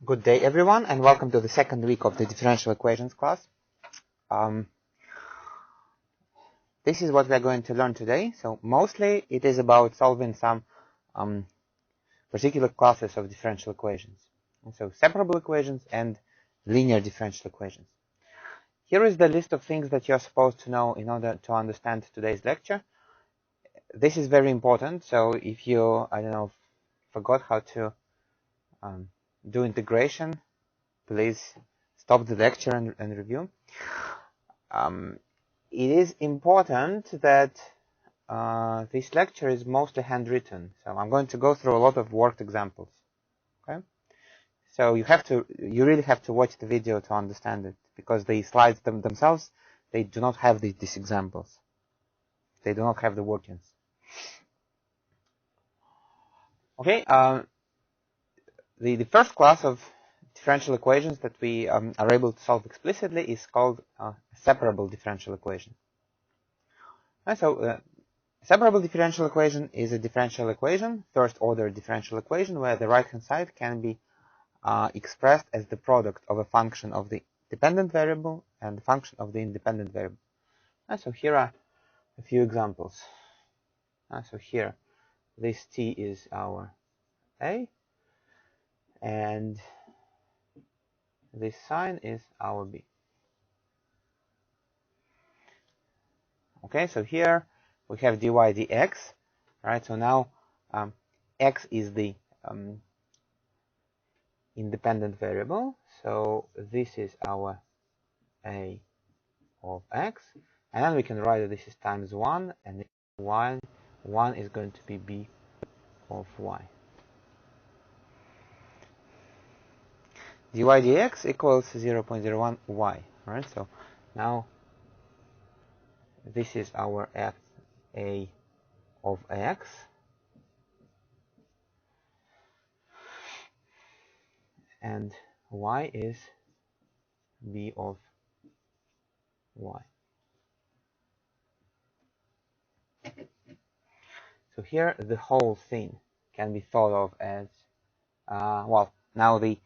Good day everyone, and welcome to the second week of the differential equations class. This is what we are going to learn today. So mostly it is about solving some particular classes of differential equations. And so separable equations and linear differential equations. Here is the list of things that you're supposed to know in order to understand today's lecture. This is very important, so if you, forgot how to do integration, please stop the lecture and review. It is important that this lecture is mostly handwritten, so I'm going to go through a lot of worked examples. Okay, so you really have to watch the video to understand it, because the slides themselves, they do not have these examples. They do not have the workings. Okay, the first class of differential equations that we are able to solve explicitly is called a separable differential equation. And so separable differential equation is a differential equation, first order differential equation, where the right hand side can be expressed as the product of a function of the dependent variable and the function of the independent variable. And so here are a few examples. So here this t is our a, and this sign is our b. Okay, so here we have dy dx, right? So now x is the independent variable, so this is our a of x, and then we can write that this is times 1, and y 1 is going to be b of y. Dy dx equals 0.01 y, right? So now this is our f a of x, and y is b of y. So here the whole thing can be thought of as, well, now the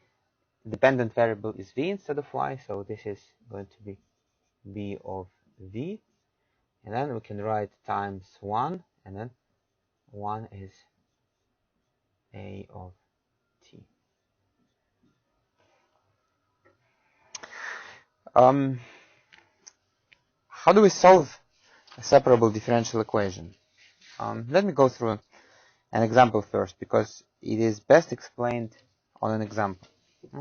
dependent variable is v instead of y, so this is going to be b of v, and then we can write times 1, and then 1 is a of t. How do we solve a separable differential equation? Let me go through an example first, because it is best explained on an example.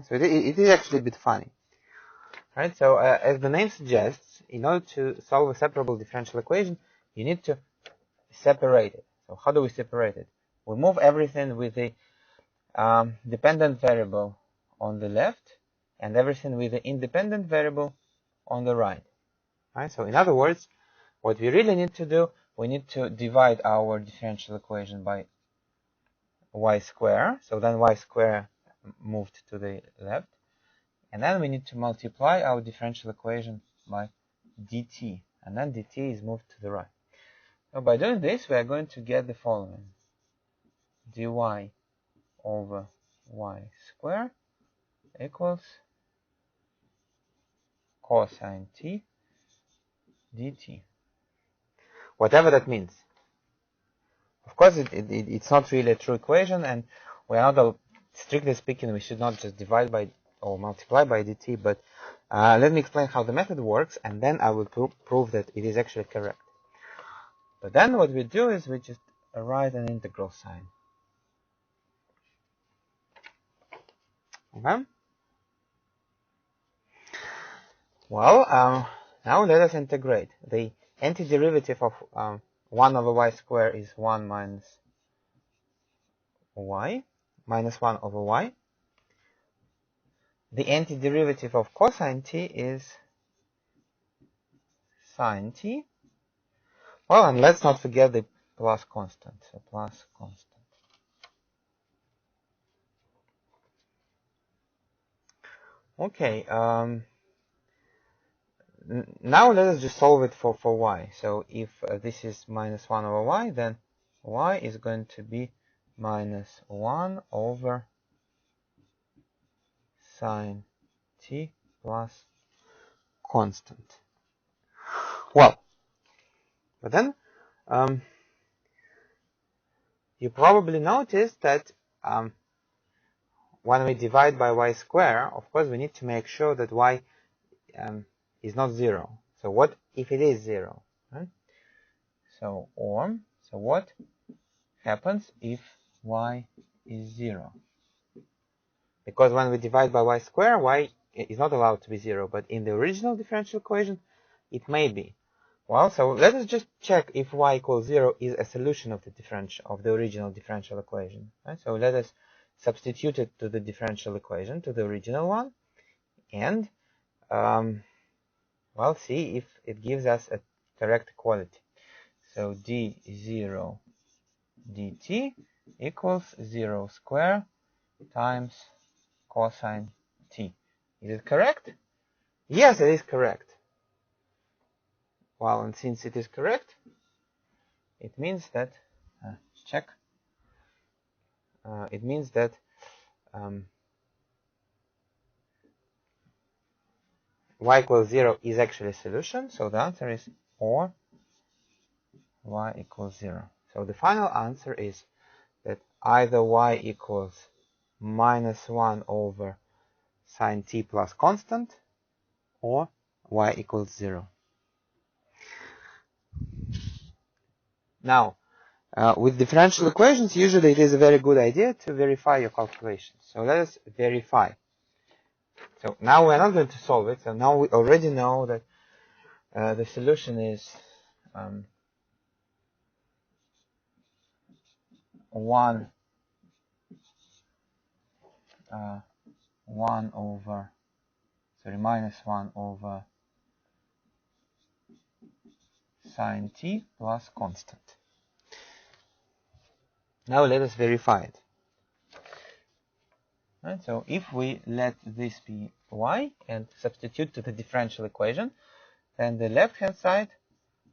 So it is actually a bit funny. Right? So as the name suggests, in order to solve a separable differential equation, you need to separate it. So how do we separate it? We move everything with the dependent variable on the left, and everything with the independent variable on the right. Right? So in other words, what we really need to do, we need to divide our differential equation by y square. So then y square moved to the left. And then we need to multiply our differential equation by dt. And then dt is moved to the right. So by doing this, we are going to get the following. Dy over y square equals cosine t dt. Whatever that means. Of course, it's not really a true equation, and we are not, strictly speaking, we should not just divide by or multiply by dt, but let me explain how the method works, and then I will prove that it is actually correct. But then what we do is we just write an integral sign. Okay? Well, now let us integrate. The antiderivative of 1 over y squared is 1 minus y, minus 1 over y. The antiderivative of cosine t is sine t. Well, and let's not forget the plus constant. So plus constant. Okay. Now let us just solve it for y. So if this is minus 1 over y, then y is going to be minus 1 over sine t plus constant. Well, but then you probably noticed that when we divide by y square, of course, we need to make sure that y is not 0. So what if it is 0? Right? So what happens if y is 0? Because when we divide by y square, y is not allowed to be 0, but in the original differential equation, it may be. Well, so let us just check if y equals 0 is a solution of the original differential equation. Right? So let us substitute it to the differential equation, to the original one, and well, see if it gives us a correct equality. So d0 dt equals 0 square times cosine t. Is it correct? Yes, it is correct. Well, and since it is correct, it means that it means that y equals 0 is actually a solution. So the answer is or y equals 0. So the final answer is that either y equals minus 1 over sine t plus constant, or y equals 0. Now, with differential equations, usually it is a very good idea to verify your calculations. So let us verify. So now we're not going to solve it. So now we already know that the solution is 1 minus 1 over sine t plus constant. Now let us verify it. Right, so if we let this be y and substitute to the differential equation, then the left-hand side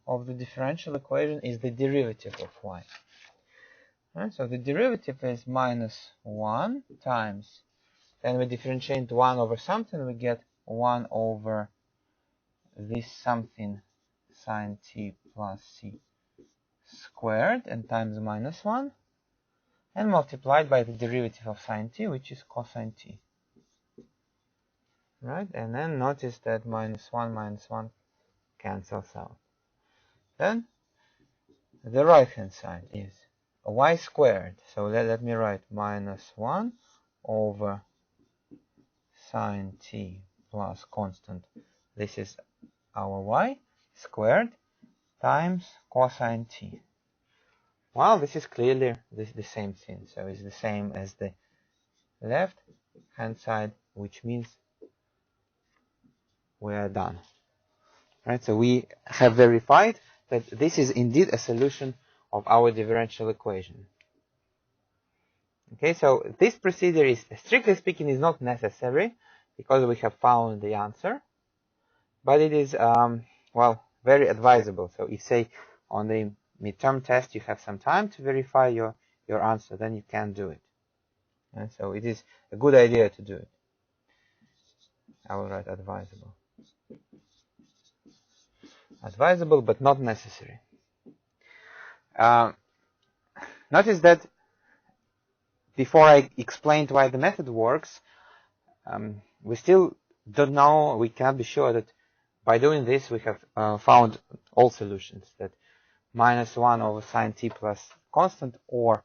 of the differential equation is the derivative of y. Right, so the derivative is minus 1 times, then we differentiate 1 over something, we get 1 over this something sine t plus c squared, and times minus 1, and multiplied by the derivative of sine t, which is cosine t. Right, and then notice that minus 1 cancels out. Then the right hand side is y squared. So let me write minus 1 over sine t plus constant. This is our y squared times cosine t. Well, this is clearly the same thing. So it's the same as the left hand side, which means we are done. Right, so we have verified that this is indeed a solution of our differential equation. Okay, so this procedure is, strictly speaking, is not necessary because we have found the answer, but it is, well, very advisable. So if, say, on the midterm test you have some time to verify your answer, then you can do it. And so it is a good idea to do it. I will write advisable. Advisable, but not necessary. Notice that before I explained why the method works, we still don't know, we cannot be sure that by doing this we have found all solutions, that minus 1 over sine t plus constant or